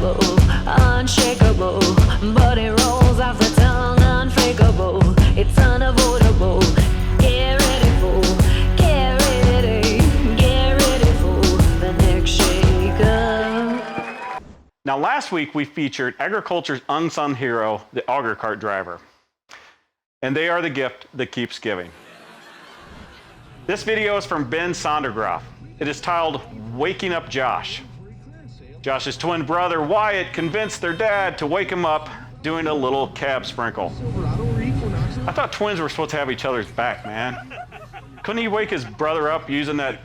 unbreakable, unshakable, but it rolls off the tongue, unfakeable. It's unavoidable. Get ready for the next shake-up. Now, last week we featured agriculture's unsung hero, the auger cart driver. And they are the gift that keeps giving. This video is from Ben Sondergroff. It is titled Waking Up Josh. Josh's twin brother Wyatt convinced their dad to wake him up doing a little cab sprinkle. I thought twins were supposed to have each other's back, man. Couldn't he wake his brother up using that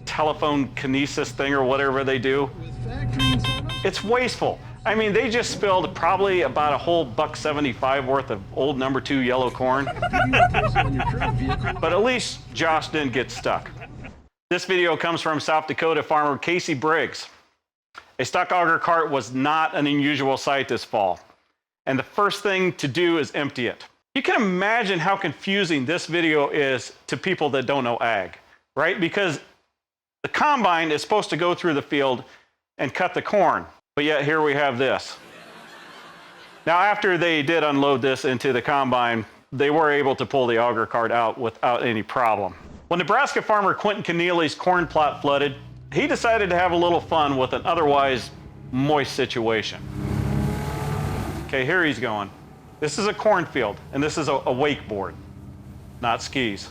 telephone kinesis thing or whatever they do? It's wasteful. I mean, they just spilled probably about a whole $1.75 worth of old number 2 yellow corn. But at least Josh didn't get stuck. This video comes from South Dakota farmer Casey Briggs. A stuck auger cart was not an unusual sight this fall. And the first thing to do is empty it. You can imagine how confusing this video is to people that don't know ag, right? Because the combine is supposed to go through the field and cut the corn. But yet here we have this. Now, after they did unload this into the combine, they were able to pull the auger cart out without any problem. When Nebraska farmer Quentin Connealy's corn plot flooded, he decided to have a little fun with an otherwise moist situation. Okay, here he's going. This is a cornfield, and this is a wakeboard, not skis.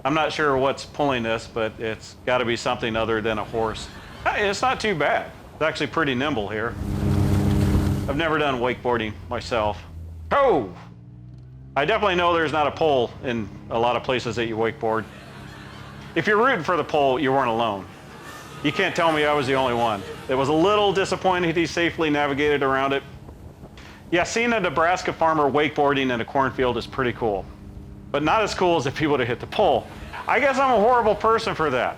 I'm not sure what's pulling this, but it's got to be something other than a horse. It's not too bad. It's actually pretty nimble here. I've never done wakeboarding myself. Oh! I definitely know there's not a pole in a lot of places that you wakeboard. If you're rooting for the pole, you weren't alone. You can't tell me I was the only one. It was a little disappointing he safely navigated around it. Yeah, seeing a Nebraska farmer wakeboarding in a cornfield is pretty cool, but not as cool as if he would have hit the pole. I guess I'm a horrible person for that.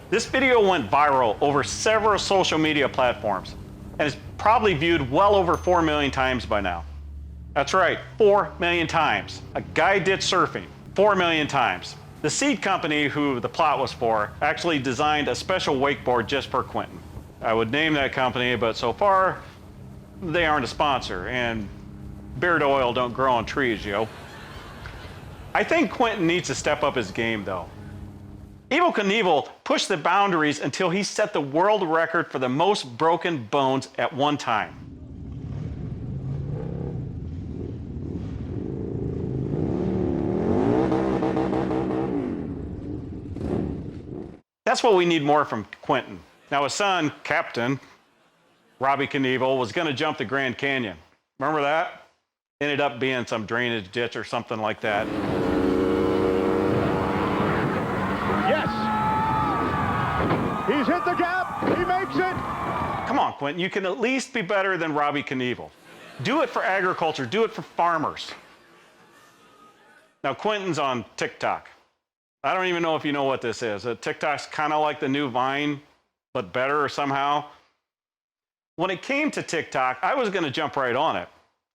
This video went viral over several social media platforms and is probably viewed well over 4 million times by now. That's right, 4 million times. A guy did surfing 4 million times. The seed company who the plot was for actually designed a special wakeboard just for Quentin. I would name that company, but so far, they aren't a sponsor, and beard oil don't grow on trees, yo. I think Quentin needs to step up his game, though. Evel Knievel pushed the boundaries until he set the world record for the most broken bones at one time. That's what we need more from Quentin. Now his son, Captain Robbie Knievel, was going to jump the Grand Canyon. Remember that? Ended up being some drainage ditch or something like that. Yes! He's hit the gap. He makes it. Come on, Quentin. You can at least be better than Robbie Knievel. Do it for agriculture. Do it for farmers. Now, Quentin's on Tik Tok. I don't even know if you know what this is. TikTok's kind of like the new Vine, but better somehow. When it came to TikTok, I was going to jump right on it.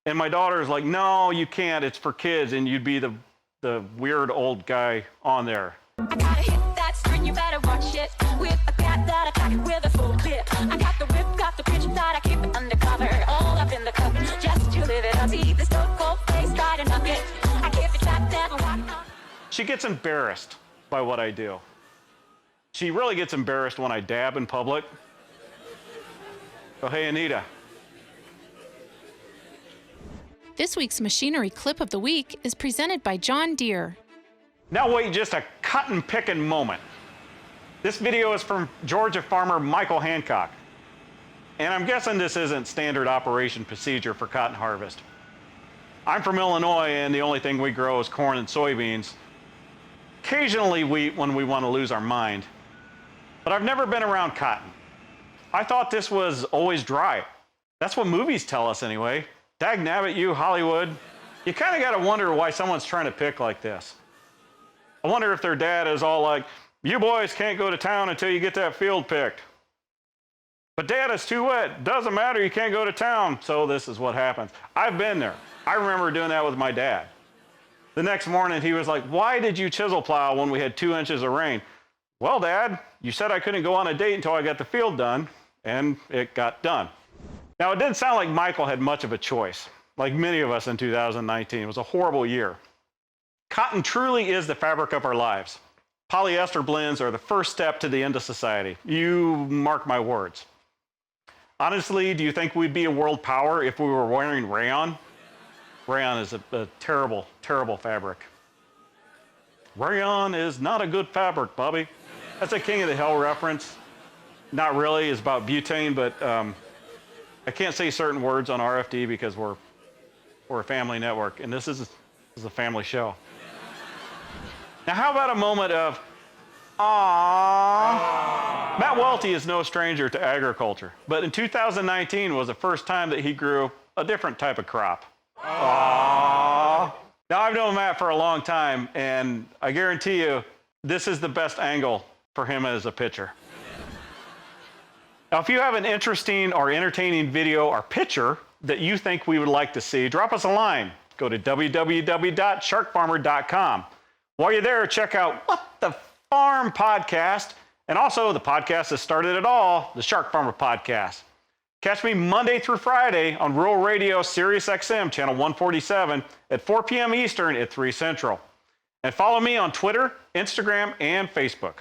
And my daughter was like, no, you can't. It's for kids, and you'd be the weird old guy on there. I gotta hit that string, you better watch it. With a cat that I pack it with a full clip. I got the whip, got the pitch that I keep it undercover. All up in the cup, just to live it up. See the stone cold face, try to knock it. I keep it trapped, never walk on. She gets embarrassed by what I do. She really gets embarrassed when I dab in public. Oh, hey, Anita. This week's Machinery Clip of the Week is presented by John Deere. Now wait just a cotton picking moment. This video is from Georgia farmer Michael Hancock. And I'm guessing this isn't standard operation procedure for cotton harvest. I'm from Illinois, and the only thing we grow is corn and soybeans. Occasionally wheat when we want to lose our mind. But I've never been around cotton. I thought this was always dry. That's what movies tell us anyway. Dagnabbit you, Hollywood. You kind of got to wonder why someone's trying to pick like this. I wonder if their dad is all like, you boys can't go to town until you get that field picked. But Dad, it's too wet. Doesn't matter, you can't go to town. So this is what happens. I've been there. I remember doing that with my dad. The next morning he was like, why did you chisel plow when we had 2 inches of rain? Well, Dad, you said I couldn't go on a date until I got the field done. and it got done. Now, it didn't sound like Michael had much of a choice. Like many of us in 2019, it was a horrible year. Cotton truly is the fabric of our lives. Polyester blends are the first step to the end of society. You mark my words. Honestly, do you think we'd be a world power if we were wearing rayon? Rayon is a terrible, terrible fabric. Rayon is not a good fabric, Bobby. That's a King of the Hill reference. Not really, it's about butane, but I can't say certain words on RFD because we're a family network, and this is a family show. Now, how about a moment of, aww? Matt Welty is no stranger to agriculture, but in 2019 was the first time that he grew a different type of crop. Aww. Now, I've known Matt for a long time, and I guarantee you, this is the best angle for him as a pitcher. Now, if you have an interesting or entertaining video or picture that you think we would like to see, drop us a line. Go to www.sharkfarmer.com. While you're there, check out What the Farm podcast, and also the podcast that started it all, the SharkFarmer podcast. Catch me Monday through Friday on Rural Radio Sirius XM, channel 147, at 4 p.m. Eastern at 3 Central. And follow me on Twitter, Instagram, and Facebook.